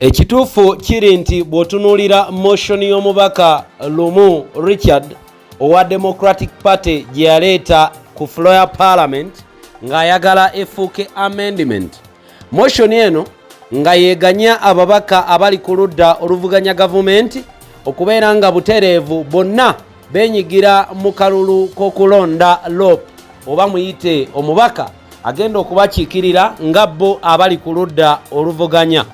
Ekituufu kiri nti bw'otunuulira motion y'omubaka Lumu Richard owa Democratic Party gye yaleeta ku floor ya Parliament ng'ayagala efuuke amendment. Motion eno nga yeeganya ababaka abali ku ludda oluvuganya gavumenti okubeera nga butereevu bonna beenyigira mu kalulu k'okulonda LOP oba muyite omubaka agenda okubakiikirira nga bo abali ku ludda oluvuganya.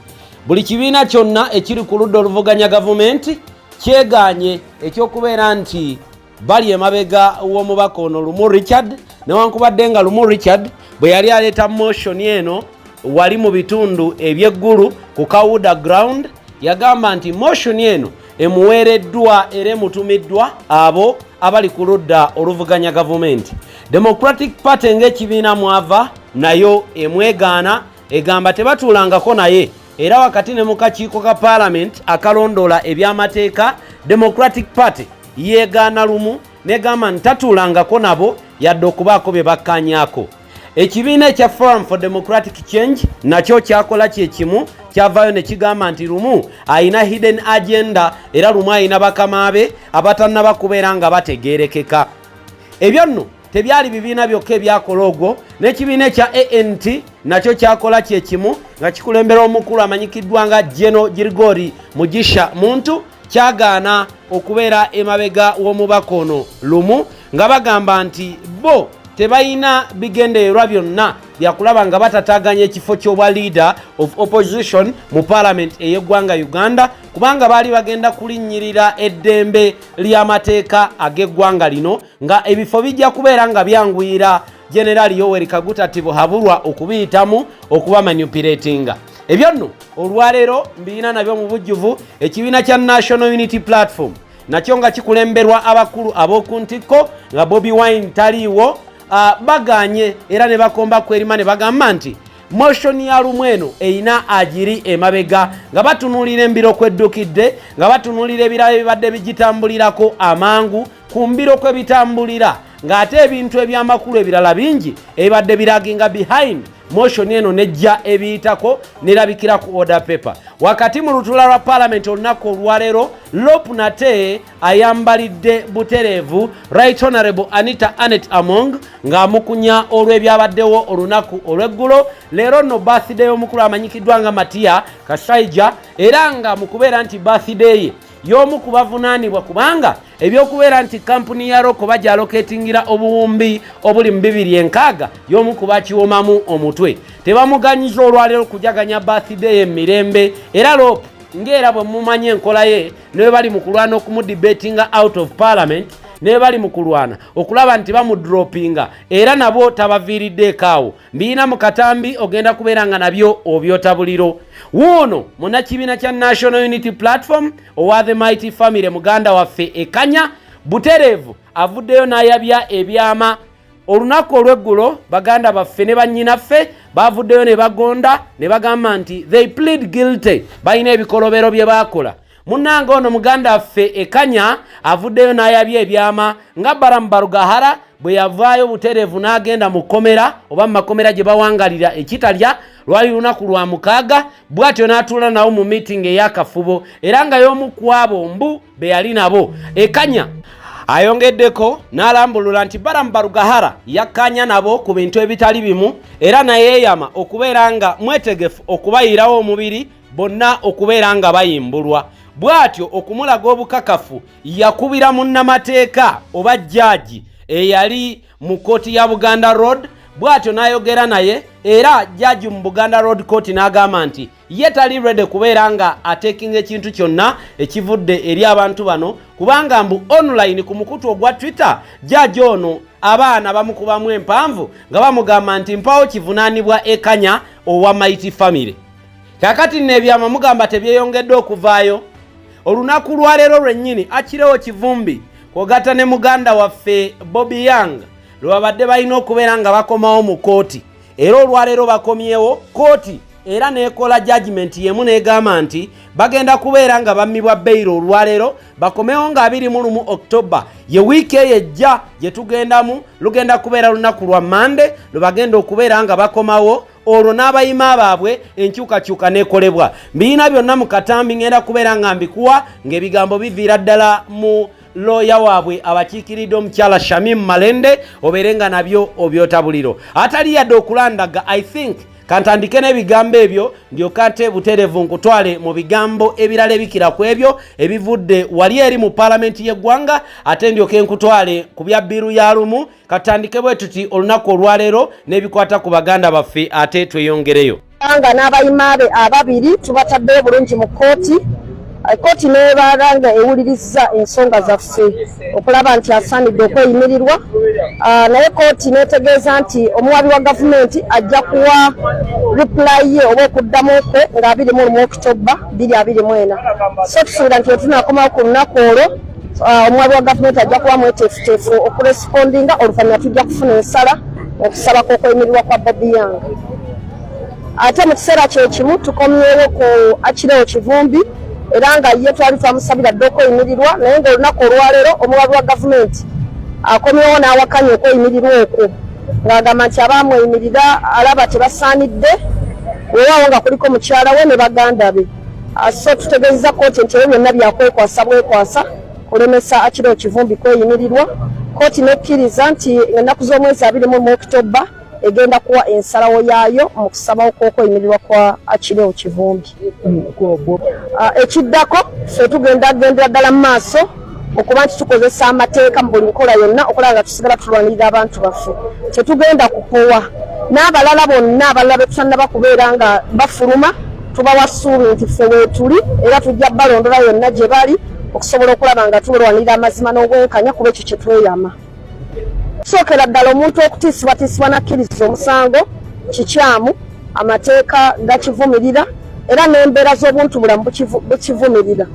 Buli kibiina kyonna ekiri ku ludda oluvuganya gavumenti kyegaanye ekyokubeera nti bali emabega w'omubaka ono Lumu Richard, newankubadde nga Lumu Richard bwe yali aleeta motion eno wali mu bitundu eby'eggulu ku Kawuda ground, yagamba nti motion eno emuweereddwa era emutumiddwa abo abali ku ludda oluvuganya gavumenti. Democratic Party ng'ekibiina mwava nayo emwegaana, egamba tebatuulangako naye, era wakati ne mukakiiko ka Parliament akalondoola ebyamateeka Democratic Party yeegaana Lumu negamba ntatuulangako nabo yadde okubaako bye bakkaanyaako. Ekibiina ekya Forum for Democratic Change nakyo kyakola kyekimu, kyavaayo ne kigamba nti Lumu ayina hidden agenda era Lumu ayina bakama be abatannaba kubeera nga bategeerekeka. Ebyo nno tebyali bibiina byokka ebyakola ogwo, n'ekibiina ekya ANT nakyo kyakola kyekimu nga kikulembera omukulu amanyikiddwa nga General Girigori Mugisha Muntu, kyagaana okubeera emabega w'omubaka ono Lumu nga bagamba nti bo tebayina bigendererwa byonna byakulaba nga batataganya ekifo ky'obwa leader of opposition mu Parliament ey'eggwanga Uganda, kubanga baali bagenda kulinnyirira eddembe ly'amateeka ag'eggwanga lino nga ebifo bijja kubeera nga byanguyira General Yoweri Kaguta Tibuhaburwa okubiyitamu okuba manipulatinga. Ebyo nno olwaleero mbiina nabyo mu bujjuvu. Ekibiina kya National Unity Platform nakyo nga kikulemberwa abakulu ab'oku ntikko nga Bobi Wine taliiwo, baganye era ne bakomba kwerima ne bagamba nti motion ya Lumu eno eyina agiri emabega, nga batunuulira embiro kweddukidde, nga batunuulira ebirala ebibadde bigitambulirako amangu ku mbiro kwe bitambulira, ng'ate ebintu ebyamakulu ebirala bingi ebibadde biraginga behind motion eno nejja ebiyitako nerabikira ku order paper. Wakati mu lutula lwa Parliament olunaku olwaleero, LOP nate ayambalidde butereevu Right Honorable Anita Anet Among ng'amukunya olw'ebyabaddewo olunaku olw'eggulo. Leero nno birthday y'omukulu amanyikiddwa nga Matiya Kasaija, era nga mu kubeera nti birthday ye y'omu ku bavunaanibwa kubanga ebyokubeera nti kampuni ya Roko bajja aloketingira obuwumbi obuli mu 260 y'omu ku bakiwomamu omutwe. Tebamuganyiza olwaleero kujaganya birthday ye mirembe, era LOP ng'era bwe mumanye enkola ye ne bali mu kulwana okumudebatinga out of Parliament, ne bali mu kulwana okulaba nti bamudropinga era nabo tabaviiriddeko awo. Mbiina mu katambi ogenda kubeera nga nabyo obyota buliro. Wuuno munnakibiina kya National Unity Platform owa the Mighty Family muganda waffe Ekanya butereevu avuddeyo n'ayabya ebyama. Olunaku olw'eggulo baganda baffe ne bannyinaffe bavuddeyo ne bagonda ne bagamba nti they plead guilty, balina ebikolobero bye baakola. Munnange ono muganda waffe Ekanya avuddeyo n'ayabya ebyama nga Baramu Barugahara bwe yavaayo butereevu n'agenda mu kkomera oba mu makomera gye bawangalira ekitalya lwali lunaku lwa 6, bw'atyo n'atuula nawo mu meeting ey'akafubo era nga y'omu ku abo mbu be yali nabo. Ekanya ayongeddeko n'alambulula nti Baramu Barugahara yakkaanya nabo ku bintu ebitali bimu era nayeeyama okubeera nga mwetegefu okubayirawo omubiri bonna okubeera nga bayimbulwa. Bw'atyo okumulaga obukakafu yakubira munnamateeka oba jjaaji eyali mu kkooti ya Buganda Road, bw'atyo n'ayogera naye era jjaaji mu Buganda Road Court n'agamba nti ye tali ready kubeera nga atekinga ekintu kyonna ekivudde eri abantu bano, kubanga mbu online ku mukutu ogwa Twitter jjaaji ono abaana bamukubamu empanvu nga bamugamba nti mpawo kivunaanibwa Ekanya owa Mighty Family. Kakati n'ebyama mugamba tebyeyongedde okuvaayo. Olunaku lwaleero lwennyini akirewo kivumbi kwogata ne muganda waffe Bobby Young lwabadde balina okubeera nga bakomawo mu kooti, era olwaleero bakomyewo kooti era nekola judgment yemu negamba nti bagenda kubeera nga bammibwa bail olwaleero bakomewo nga 21 October ye wiiki ejja gye tugendamu lugenda kubeera lunaku lwa Monday lwe bagenda okubeera nga bakomawo olwo n'abayima baabwe enkyukakyuka nekolebwa. Mbiina byonna mu katambi ngenda kubeera nga mbikuwa ng'ebigambo biviira ddala mu lawyer waabwe abakiikiridde omukyala Shamim Malende obeere nga nabyo obyotabuliro. Atali yadde okulandaga I think kantandike n'ebigambo ebyo ndyoka nte buterevu nkutwale mu bigambo ebirala ebikira ku ebyo ebivudde wali eri mu paalamenti y'eggwanga ate ndyoke nkutwale ku bya Biru ya Lumu. Katandike bwe tuti olunaku olwaleero n'ebikwata ku baganda baffe ate tweyongereyo. Anga n'abayima be ababiri tubataddeyo bulungi mu kkooti. Kkooti neebalanga ewuliriza ensonga zaffe okulaba nti asaanidde okweyimirirwa. Naye kkooti neetegeeza nti omuwabi wa gavumenti ajja kuwa reply ye oba okuddamu kwe nga 21 October 2024. So tusuubira nti wetunaakomawo ku lunaku olwo omuwabi wa gavumenti ajja kuba mweteefuteefu okurespondinga oluvannyuma tujja kufuna ensala okusaba kw'okweyimirirwa kwa Bobi Wine. Ate mu kiseera kye kimu tukomyewo ku Akirewo Kivumbi era nga ye twali twamusabira dde okweyimirirwa naye ng'olunaku olwaleero omuwabi wa gavumenti akomyewo n'awakanya okweyimirirwa okwo ng'agamba nti abaamweyimirira alaba tebasaanidde weewaawo nga kuliko mukyala we ne baganda be. So tutegeezeza kkooti nti ebyo byonna byakwekwasa bwekwasa kulemesa Akirewo Kivumbi kweyimirirwa. Kkooti nekkiriza nti ennaku z'omwezi 21 October egenda kuwa ensalawo yaayo mu kusabawo kw'okweyimirirwa kwa Akirewo Kivumbi. Ekiddako ffe tugendagendera ddala mu maaso okuba nti tukozesa amateeka mu buli nkola yonna okulaba nga tusigala tulwanirira abantu baffe. Tetugenda kukowa n'abalala bonna abalala be tutannaba kubeera nga bafuluma tubawa ssuubi nti ffe weetuli era tujja balondola yonna gye bali okusobola okulaba nga tulwanirira amazima n'obwenkanya kuba ekyo kye tweyama. Sookera ddala omuntu okutiisibwatiisibwa n'akkiriza omusango kikyamu, amateeka gakivumirira era n'embeera z'obuntu bulamu bukivumirira.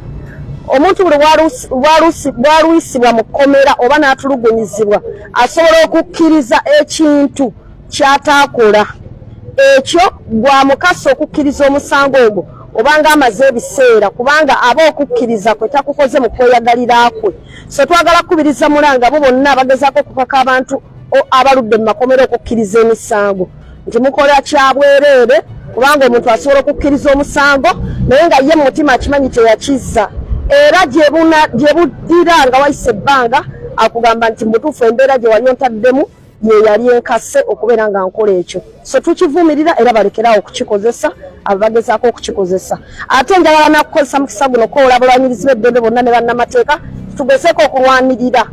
Omuntu buli bwalwisibwa mu kkomera oba n'atulugunyizibwa asobola okukkiriza ekintu ky'ataakola. Ekyo gwa mukaso okukkiriza omusango ogwo obanga amaze ebiseera kubanga aba okukkiriza kwe takukoze mu kweyagalira kwe. So twagala kubiriza mulanga bo bonna abagezaako okupaka abantu abaludde mu makomero okukkiriza emisango nti mukola kyabwereere kubanga omuntu asobola okukkiriza omusango naye nga ye mu mutima akimanyi teyakizza era gye buddira nga wayise ebbanga akugamba nti mutuufu embeera gye wali ontaddemu ye yali enkase okubeera nga nkola ekyo. So tukivumirira era balekerawo okukikozesa abagezaako okukikozesa. Ate njagala nakukozesa mukisa guno koola abulwanyirizi b'eddembe bonna ne bannamateeka tugezeeko okulwanirira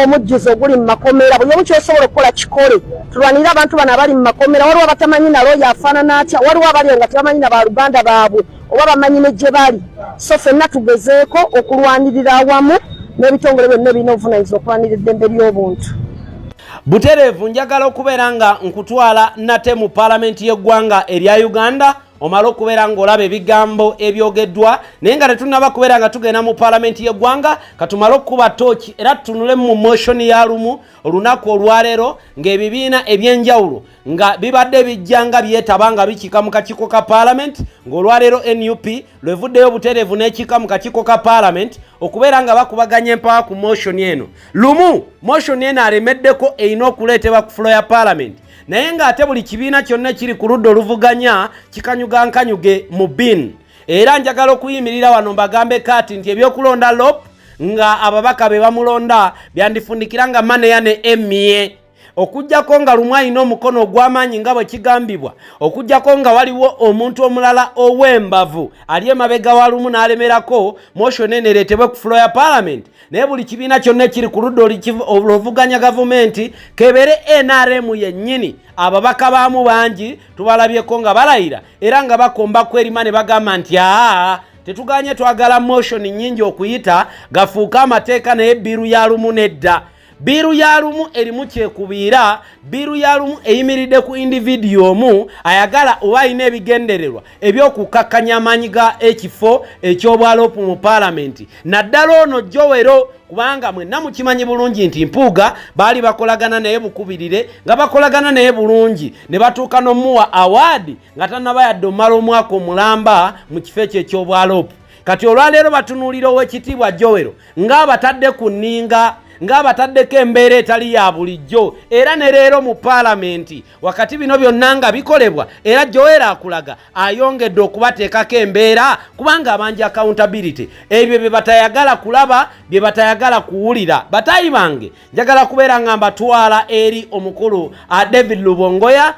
omujjuzo oguli mu makomera. Buli omu kyosobola okukola kikole. Tulwanirire abantu bano abali mu makomera. Waliwo abatamanyi nalo yafaanana atya, waliwo abali nga tebamanyi na baluganda baabwe oba bamanyi ne gye bali. So ffenna tugezeeko okulwanirira awamu n'ebitongole byonna ebirina obuvunaanyizibwa okulwanirira eddembe ly'obuntu. Buterevu njagala okubeera nga nkutwala nate mu paalamenti y'eggwanga erya Uganda omala okubeera ng'olaba ebigambo ebyogeddwa naye nga tetunnaba kubeera nga tugenda mu paalamenti y'eggwanga katumale okukuba tooki era tutunule mu motion ya Lumu olunaku olwaleero ng'ebibiina ebyenjawulo nga bibadde bijjanga byetaba nga bikika mu kakiiko ka paalamenti ng'olwaleero NUP lwevuddeyo buterevu n'ekika mu kakiiko ka paalamenti okubeera nga bakubaganya empawa ku motion eno. Lumu motion eno alemeddeko erina okuleetebwa ku floor ya paalamenti naye ng'ate buli kibiina kyonna kiri ku ludda oluvuganya kikanyugankanyuge mu bin. Era njagala okuyimirira wano mbagambe kati nti ebyokulonda LOP nga ababaka be bamulonda byandifundikira nga Maneya ne Emye okujjako nga Lumu alina omukono ogw'amaanyi nga bwe kigambibwa okujjako nga waliwo omuntu omulala ow'embavu ali emabega wa Lumu n'alemerako motion eno ereetebwe ku floor ya paalamenti naye buli kibiina kyonna ekiri ku ludda oluvuganya gavumenti kebeere NRM yennyini ababaka baamu bangi tubalabyeko nga balayira era nga bakomba kwerima ne bagamba nti tetuganye twagala motion nnyingi okuyita gafuuka amateeka naye Biru ya Lumu nedda. Biru ya Lumu erimu kyekubiira, Biru ya Lumu eyimiridde ku individual ayagala oba alina ebigendererwa eby'okukakkanya amaanyi ga ekifo eky'obwalopu mu paalamenti. Naddala ono Jowero kubanga mwenna mukimanyi bulungi nti Mpuuga baali bakolagana naye bukubirire nga bakolagana naye bulungi ne batuuka n'omuwa award nga tannaba yadde omala omwaka omulamba mu kifo ekyo eky'obwalopu. Kati olwaleero batunuulira Oweekitiibwa Jowero ng'abatadde ku nninga ng'abataddeko embeera etali ya bulijjo era ne leero mu paalamenti wakati bino byonna nga bikolebwa era Joel akulaga ayongedde okubateekako embeera kubanga abanja accountability ebyo bye batayagala kulaba bye batayagala kuwulira. Batayi bange njagala kubeera nga mbatwala eri omukulu David Lubongoya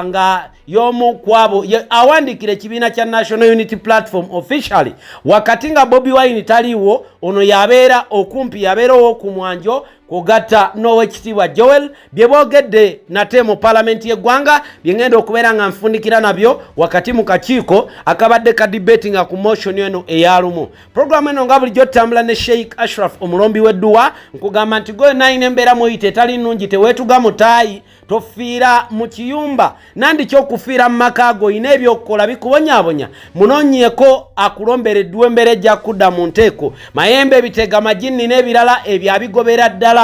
nga yomu kwabo awandikire ekibiina kya National Unity Platform officially wakati nga Bobi Wine taliwo ono yabeera okumpi yabeerawo ku mwanjo kugatta n'owekitiibwa Joel bye boogedde nate mu paalamenti y'eggwanga bye ngenda okubeera nga nfundikira nabyo wakati mu kakiiko akabadde ka debate nga ku motion eno eya Lumu. Programu eno nga bulijjo tutambula ne Sheikh Ashraf omulombi w'edduwa nkugamba nti gwe nayina embeera muyite etali nnungi teweetuga mutaayi tofiira mu kiyumba nandi ky'okufiira mu maka ago oyina ebyokukola bikubonyaabonya munoonyeeko akulombereddwa embeera ejja kudda mu nteeko mayembe ebitega majini n'ebirala ebyo abigobera ddala.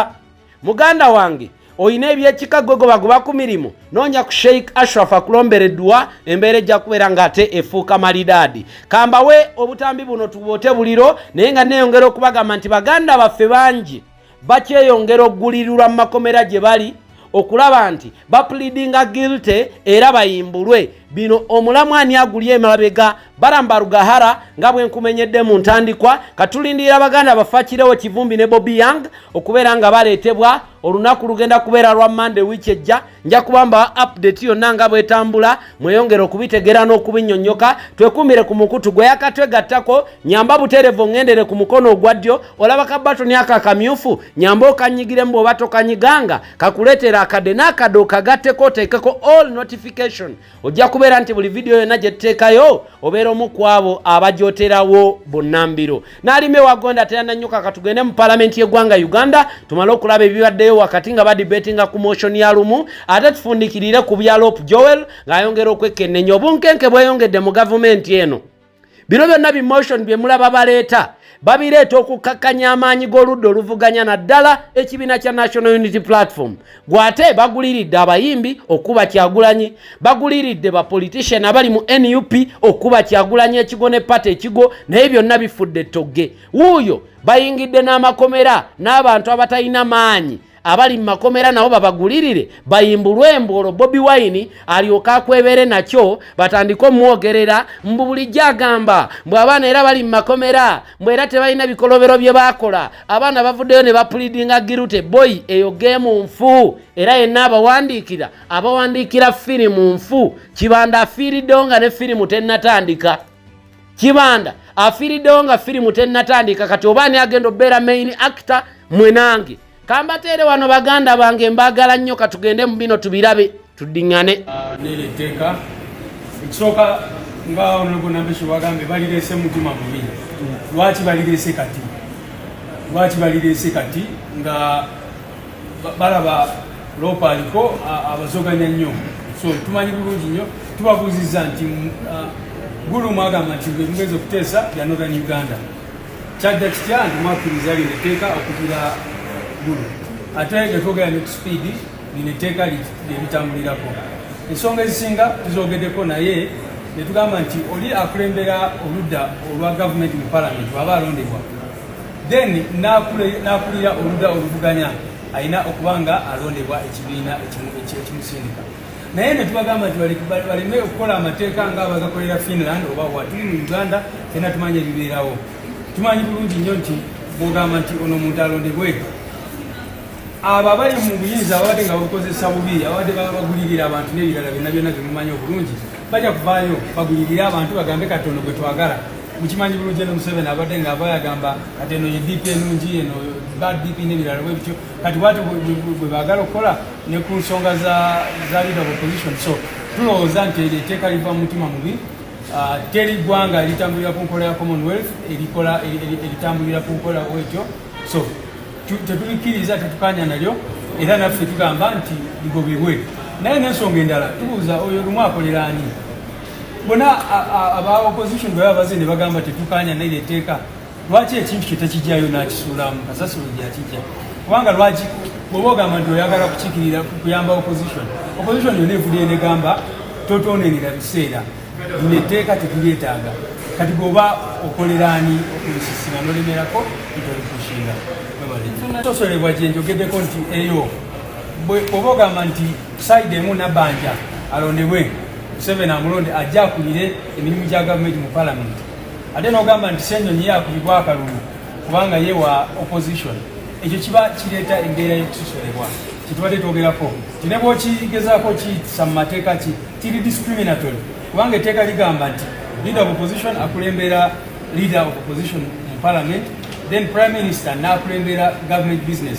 Muganda wange oyina ebyekikago gobagoba ku mirimu noonya ku Sheikh Ashraf akulombereddwa embeera ejja kubeera ng'ate efuuka malidaadi. Kambawe obutambi buno tuboote buliro naye nga neeyongera okubagamba nti baganda baffe bangi bakyeyongera okugulirwa mu makomera gye bali okulaba nti bapleadinga guilty era bayimbulwe. Bino omulamu ani agulye emalabega baramba rugahara nga bwe nkumenyedde mu ntandikwa katulindira baganda bafakirewo kivumbi ne Bobby Young okubeera nga baleetebwa olunaku lugenda kubeera lwa Monday wiki ejja nja kubamba update yonna nga bwetambula mweyongera okubitegera n'okubinnyonnyoka twekumire ku mukutu gwe yakatwegattako nyamba buterevu ngendere ku mukono ogwa ddyo olaba ka batoni akamyufu nyamba okanyigiremu bw'oba tokanyiganga kakuleetera akadde n'akadde okagatteko oteekeko all notification ojja kubeera nti buli video yonna gye tuteekayo obeera omu ku abo abagyoterawo bonnambiro. N'alime wagonda teyanannyoka katugende mu paalamenti y'eggwanga Uganda tumale okulaba ebibaddeyo wakati nga badebatinga ku motion ya Lumu ate tufundikirire ku bya Lop Joel ng'ayongera okwekennenya obunkenke bweyongedde mu gavumenti eno. Bino byonna bi motion bye mulaba baleeta babireeta okukakkanya amaanyi g'oludda oluvuganya naddala ekibiina kya National Unity Platform. Gwate baguliridde abayimbi okuba Kyagulanyi, baguliridde bapolitician abali mu NUP okuba Kyagulanyi ekigo ne pate ekigo naye byonna bifudde togge. Wuuyo bayingidde n'amakomera n'abantu abatalina maanyi abali mu makomera nabo babagulirire bayimbulwe embolo Bobi Wine alyoka akwebere nakyo batandika omwogerera mbubulijja agamba mbwe abaana era bali mu makomera mbwe era tebalina bikolobero bye bakola abaana bavuddeyo ne bapleadinga guilty boy eyo game nfu era yenna abawandiikira firimu nfu Kibanda afiiriddewo nga ne firimu tennatandika Kibanda afiiriddewo nga firimu tennatandika kati obaani agenda obbeera main actor mwenange kambatere wano baganda bange mbagala nnyo katugende mu bino tubirabe tuddiŋŋane neeretteeka ekisooka nga onogo nambeshi wagambe balireese mutima mubi lwaki balireese kati nga balaba lopa aliko abazoganya nnyo so tumanyi bulungi nnyo tubabuuzizza nti Gulumu agamba nti mugeze okuteesa bya Northern Uganda kyadda kitya nti mwakkiriza lireteeka okugira ate getwogera ne speed lineteeka lyebitambulirako ensonga ezisinga tuzogeddeko naye ne tugamba nti oli akulembera oludda olwa gavumenti mu parliament waba alondebwa then n'akulira oludda oluvuganya alina okuba nga alondebwa ekibiina ekimusindika naye ne tubagamba nti baleme okukola amateeka ng'abagakolera Finland oba watuli mu Uganda tena tumanye ebibeerawo tumanyi bulungi nnyo nti bw'ogamba nti ono omuntu alondebwe abo abali mu buyinza abadde nga bakozesa bubi abadde bagulirira abantu n'ebirala byonna byonna byemumanyi obulungi bajja kuvaayo bagulirira abantu bagambe katono gwe twagala mukimanyi bulungi eno Museveni abadde nga aba yagamba kati eno ye DP enungi eno bad DP n'ebirala bwe bityo kati bwate bwe baagala okukola ne ku nsonga za leader of opposition so tulowooza nti eteeka liva mu mutima mubi teri ggwanga eritambulira ku nkola ya Commonwealth eritambulira ku nkola bwetyo so tetulikkiriza tetukanya nalyo era naffe tugamba nti ligobebwe naye n'ensonga endala tubuuza oyo Lumu akolera ani bona aba opposition bwe baba baze ne bagamba tetukanya naye etteeka lwaki ekintu kye tekijjayo n'akisuulamu kasasiro gyakijja kubanga lwaki bw'oba ogamba nti oyagala kukiikirira kuyamba opposition yonna evuddeyo negamba totoonenera biseera lino etteeka tetulyetaaga kati goba okolerani okulisisina nolemerako ntoli kushinga tosolebwa kyenjogeddeko nti eyo oba ogamba nti saidi emu nabanja alondebwe Museveni amulonde ajja akulire emirimu gya gavumenti mu palamenti ate n'ogamba nti Senyonyi yakulibwa akalulu kubanga ye wa opposition ekyo kiba kireeta embeera y'okusosolebwa kitubadde twogerako ti ne bw'okigezaako kiyitisa mu mateeka kiri discriminatory kubanga etteeka ligamba nti leader of opposition akulembera leader of opposition mu parliament then prime minister n'akulembera government business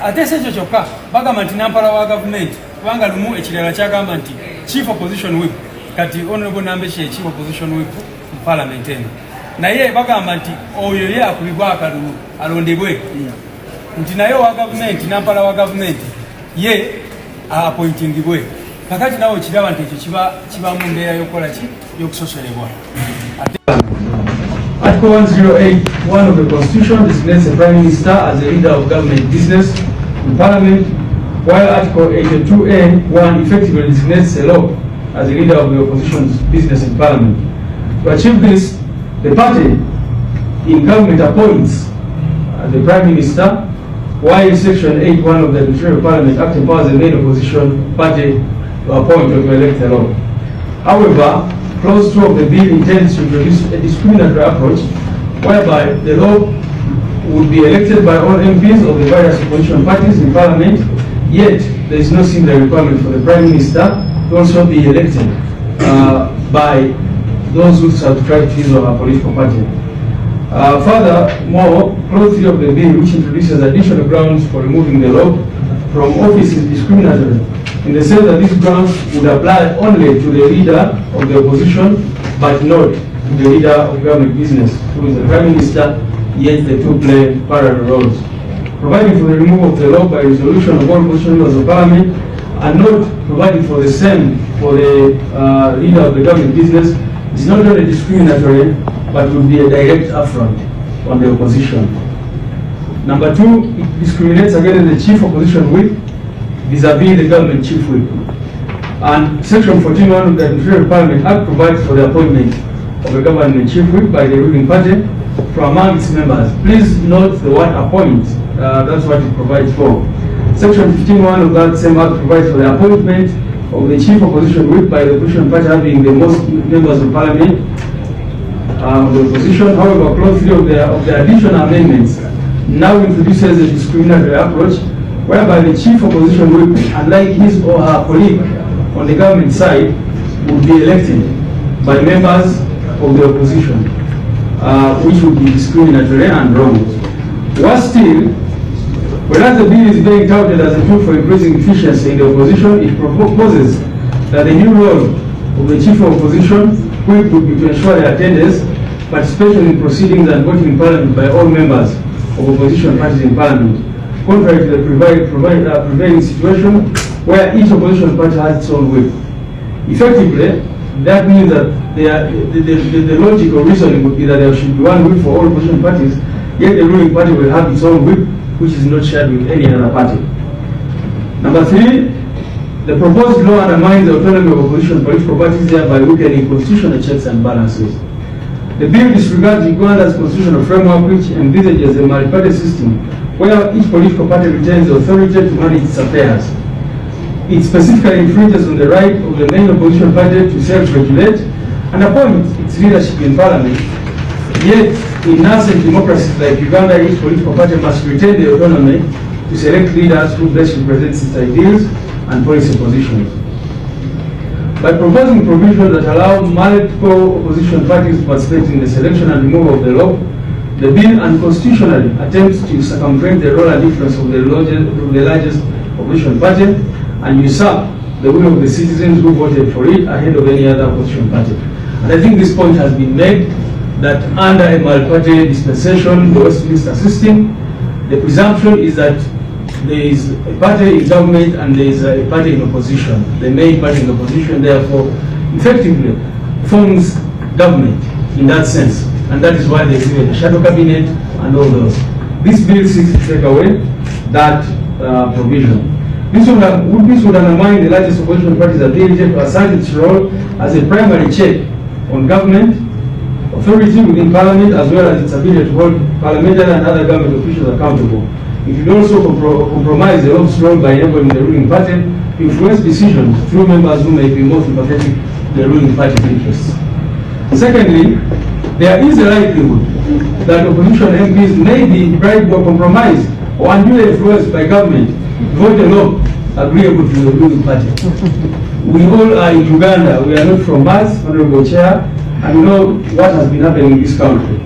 ate si ekyo kyokka bagamba nti nampala wa gavumenti kubanga lumu ekirala kyagamba nti chief opposition whip kati honorable Nambeshe chief opposition whip mu parliament eno naye bagamba nti oyo ye akulibwa akalulu alondebwe nti naye wa gavumenti nampala wa gavumenti ye appointingibwe kakati nawe okiraba nti ekyo kiba mu mbeera y'okukola ki y'okusosolebwa. Article 108(1) of the Constitution designates the Prime Minister as the leader of government business in Parliament, while Article 82(a)(1) effectively designates the law as the leader of the opposition's business in Parliament. To achieve this, the party in government appoints the Prime Minister, while Section 8(1) of the Administrative Parliament Act empowers the main opposition party to appoint or to elect the law. However, Clause 2 of the bill intends to introduce a discriminatory approach whereby the law would be elected by all MPs of the various opposition parties in Parliament, yet there is no similar requirement for the Prime Minister to also be elected by those who subscribe to his or her political party. Furthermore, Clause 3 of the bill, which introduces additional grounds for removing the law from office, is discriminatory in the sense that these grounds would apply only to the leader of the opposition but not to the leader of government business, who is the Prime Minister, yet the two play parallel roles. Providing for the removal of the law by resolution of all opposition members of Parliament and not providing for the same for the leader of the government business is not only discriminatory but would be a direct affront on the opposition. Number 2, it discriminates against the chief opposition whip vis-a-vis the government chief whip. And Section 14(1) of the Administrative Parliament Act provides for the appointment of a government chief whip by the ruling party from among its members. Please note the word appoint, that's what it provides for. Section 15(1) of that same act provides for the appointment of the chief opposition whip by the opposition party having the most members of Parliament of the opposition. However, Clause 3 of the additional amendments now introduces a discriminatory approach whereby the chief opposition whip, unlike his or her colleague on the government side, would be elected by members of the opposition, which would be discriminatory and wrong. Worse still, whereas the bill is being touted as a tool for increasing efficiency in the opposition, it proposes that the new role of the chief of opposition whip would be to ensure the attendance, participation in proceedings and voting in Parliament by all members of opposition parties in Parliament, contrary to the prevailing situation where each opposition party has its own whip. Effectively, that means that the logical reasoning would be that there should be one whip for all opposition parties, yet the ruling party will have its own whip, which is not shared with any other party. Number 3, the proposed law undermines the autonomy of opposition political parties, thereby weakening constitutional checks and balances. The bill disregards Uganda's constitutional framework, which envisages a multi-party system where each political party retains the authority to manage its affairs. It specifically infringes on the right of the main opposition party to self-regulate and appoint its leadership in Parliament. Yet, in nascent democracies like Uganda, each political party must retain the autonomy to select leaders who best represent its ideals and policy positions. By proposing provisions that allow multiple opposition parties to participate in the selection and removal of the law, the bill unconstitutionally attempts to circumvent the role and influence of the largest opposition party and usurp the will of the citizens who voted for it ahead of any other opposition party. And I think this point has been made that under a multi-party dispensation, the Westminster system, the presumption is that there is a party in government and there is a party in opposition. The main party in opposition, therefore, effectively forms government in that sense. And that is why there is even a shadow cabinet and all those. This bill seeks to take away that provision. This would undermine the largest opposition party's ability to assert its role as a primary check on government authority within Parliament as well as its ability to hold parliamentary and other government officials accountable. It will also compromise the office role by enabling the ruling party to influence decisions through members who may be more sympathetic to the ruling party's interests. Secondly, there is a likelihood that opposition MPs may be bribed or compromised or unduly influenced by government to vote a law agreeable to the ruling party. We all are in Uganda. We are not from Mars, Honorable Chair, and we know what has been happening in this country.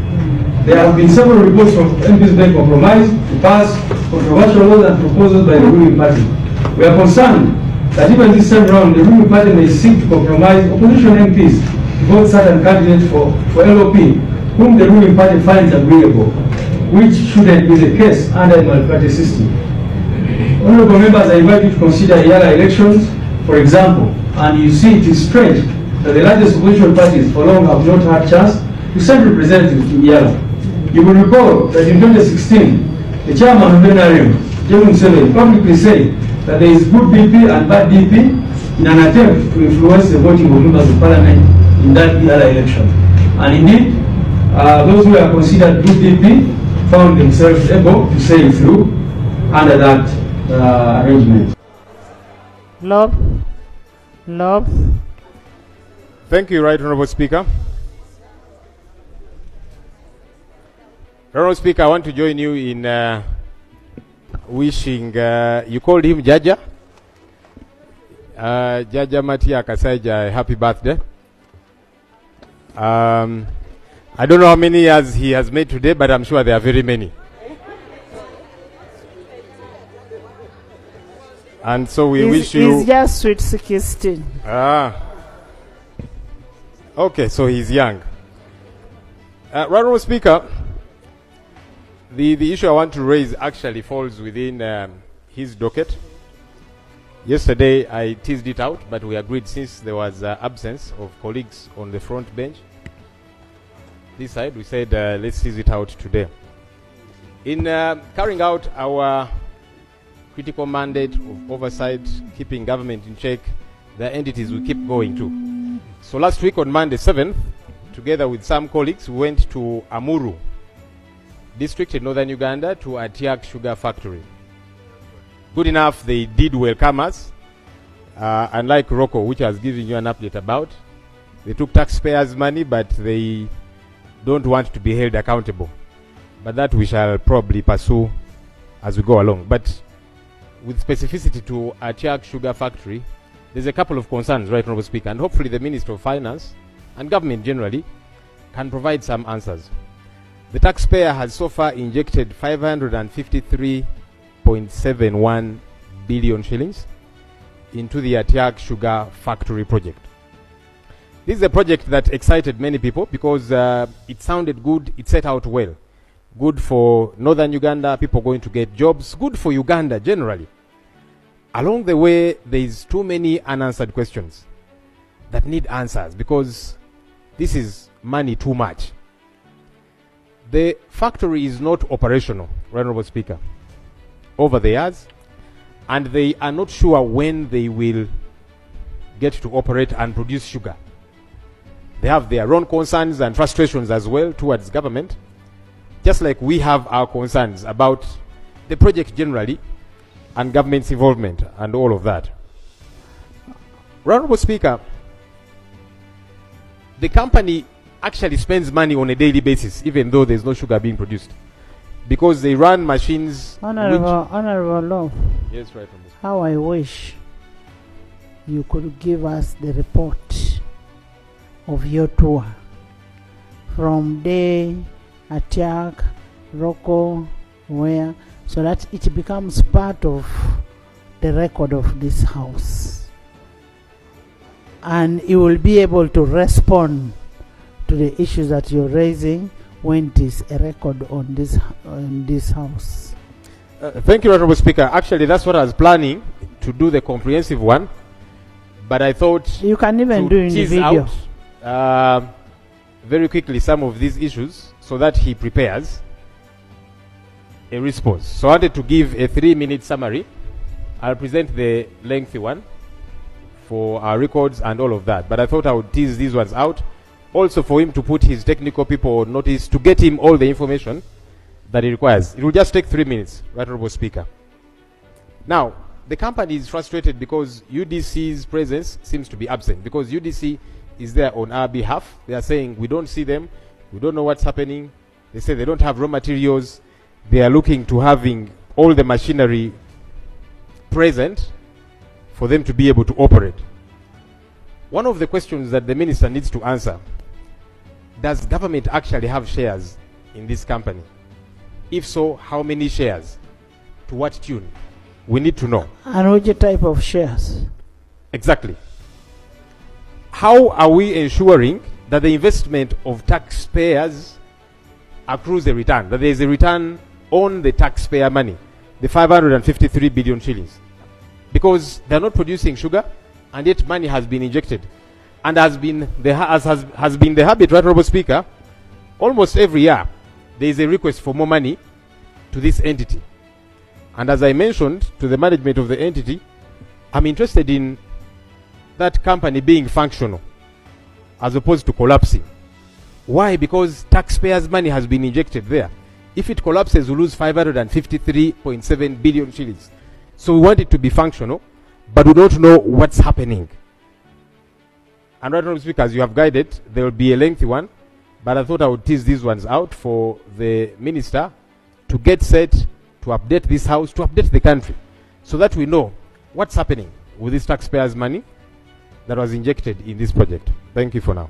There have been several reports of MPs being compromised to pass controversial laws and proposals by the ruling party. We are concerned that even this time round, the ruling party may seek to compromise opposition MPs to vote certain candidates for LOP, whom the ruling party finds agreeable, which shouldn't be the case under a multi-party system. Honorable members, I invite you to consider Yala elections, for example, and you see it is strange that the largest opposition parties for long have not had chance to send representatives to Yala. You will recall that in 2016, the chairman of NRM, Gamumyukidde, publicly said that there is good DP and bad DP in an attempt to influence the voting of members of parliament in that Yala election. And indeed, those who are considered good DP found themselves able to sail through under that arrangement. Love. Thank you, Right Honourable Speaker. Honourable Speaker, I want to join you in wishing, you called him Jaja? Jaja Matia Kasaija, happy birthday. I don't know how many years he has made today, but I'm sure there are very many. And so we wish you... He's just sweet 16. Okay, so he's young. Right Honourable Speaker, the issue I want to raise actually falls within his docket. Yesterday I teased it out, but we agreed since there was absence of colleagues on the front bench. This side, we said let's tease it out today. In carrying out our critical mandate of oversight, keeping government in check, the entities we keep going to. So last week on Monday 7th, together with some colleagues, we went to Amuru district in northern Uganda to Atiak Sugar Factory. Good enough, they did welcome us. Unlike Rocco, which I was giving you an update about, they took taxpayers' money, but they don't want to be held accountable. But that we shall probably pursue as we go along. But with specificity to Atiak Sugar Factory, there's a couple of concerns, right, Honourable Speaker, and hopefully the Minister of Finance and government generally can provide some answers. The taxpayer has so far injected 553.71 billion shillings into the Atiak Sugar Factory project. This is a project that excited many people because it sounded good, it set out well. Good for northern Uganda, people going to get jobs, good for Uganda generally. Along the way, there is too many unanswered questions that need answers because this is money too much. The factory is not operational, Honourable Speaker, over the years, and they are not sure when they will get to operate and produce sugar. They have their own concerns and frustrations as well towards government, just like we have our concerns about the project generally and government's involvement and all of that. Honourable Speaker, the company actually spends money on a daily basis, even though there's no sugar being produced, because they run machines. Honourable Law. Yes, right. How I wish you could give us the report of your tour from day, Atiak, Rocco, where, so that it becomes part of the record of this house, and you will be able to respond to the issues that you're raising when it is a record on this house. Thank you, Honourable Speaker. Actually, that's what I was planning to do, the comprehensive one, but I thought you can even do in the video out, very quickly some of these issues so that he prepares a response. So I wanted to give a 3-minute summary. I'll present the lengthy one for our records and all of that, but I thought I would tease these ones out also for him to put his technical people on notice to get him all the information that he requires. It will just take 3 minutes, Right Honourable Speaker. Now, the company is frustrated because UDC's presence seems to be absent, because UDC is there on our behalf. They are saying we don't see them, we don't know what's happening. They say they don't have raw materials. They are looking to having all the machinery present for them to be able to operate. One of the questions that the minister needs to answer: does government actually have shares in this company? If so, how many shares? To what tune? We need to know. And which type of shares? Exactly. How are we ensuring that the investment of taxpayers accrues a return, that there is a return on the taxpayer money, the 553 billion shillings? Because they're not producing sugar, and yet money has been injected. And has been the habit, Right Honourable Speaker, almost every year there is a request for more money to this entity. And as I mentioned to the management of the entity, I'm interested in that company being functional as opposed to collapsing. Why? Because taxpayers' money has been injected there. If it collapses, we lose 553.7 billion shillings. So we want it to be functional, but we don't know what's happening. And Right Honourable Speaker, as you have guided, there will be a lengthy one, but I thought I would tease these ones out for the minister to get set, to update this house, to update the country, so that we know what's happening with this taxpayers' money that was injected in this project. Thank you for now.